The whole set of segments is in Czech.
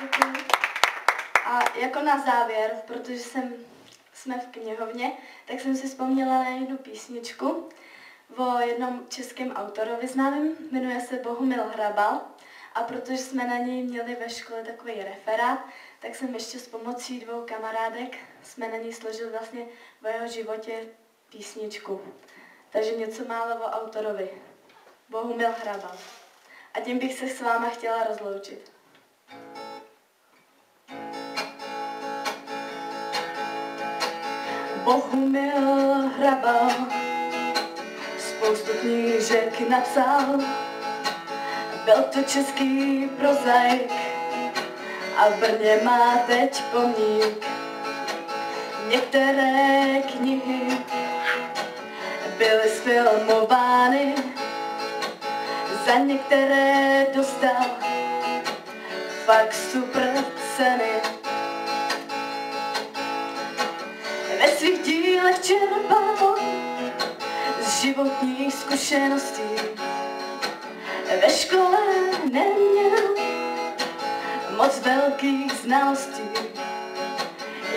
Děkuji. A jako na závěr, protože jsme v knihovně, tak jsem si vzpomněla na jednu písničku o jednom českém autorovi známém, jmenuje se Bohumil Hrabal. A protože jsme na něj měli ve škole takový referát, tak jsem ještě s pomocí 2 kamarádek jsme na něj složili vlastně o jeho životě písničku. Takže něco málo o autorovi. Bohumil Hrabal. A tím bych se s váma chtěla rozloučit. Bohumil Hrabal spoustu knížek napsal. Byl to český prozaik a v Brně má teď pomník. Některé knihy byly zfilmovány, za některé dostal fakt super ceny. Ve svých dílech čerpal z životních zkušeností. Ve škole neměl moc velkých znalostí.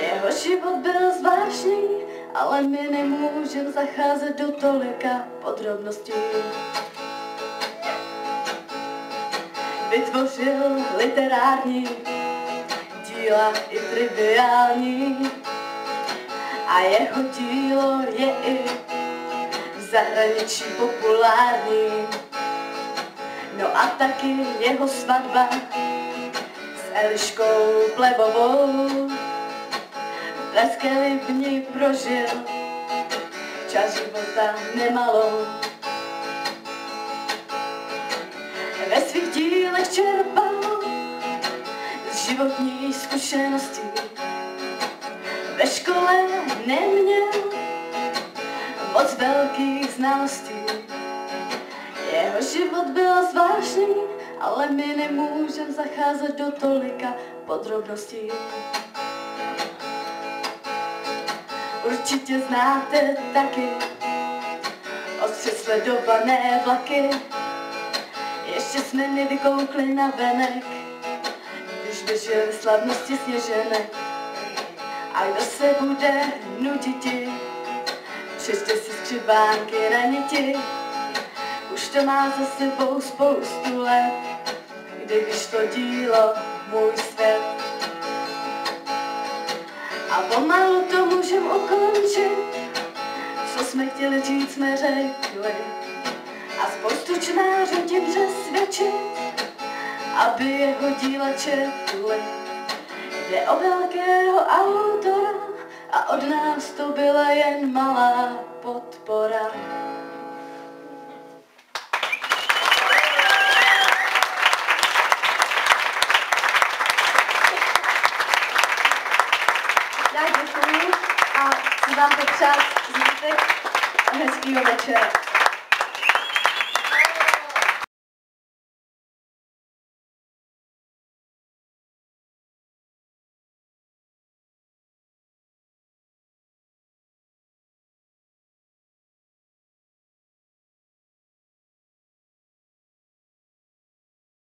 Jeho život byl zvláštní, ale my nemůžeme zacházet do tolika podrobností. Vytvořil literární díla i triviální a jeho dílo je i v zahraničí populární. No a taky jeho svatba s Eliškou Plebovou. Tleskali v ní prožil čas života nemalou. Ve svých dílech čerpal z životních zkušeností. Ve škole neměl moc velkých znalostí. Jeho život byl zvláštní, ale my nemůžeme zacházet do tolika podrobností. Určitě znáte taky ostře sledované vlaky. Ještě jsme nevykoukli na venek, když běžely slavnosti sněženek. A kdo se bude nuditi, přečte si skřivánky na niti. Už to má za sebou spoustu let, kdy vyšlo dílo Můj svět. A pomalu to můžem ukončit, co jsme chtěli říct, jsme řekli. A spoustu čtenářů tím přesvědčit, aby jeho díla četli. Jde o velkého autora a od nás to byla jen malá podpora. Já děkuji a chci vám popřát zbytek hezkýho večera.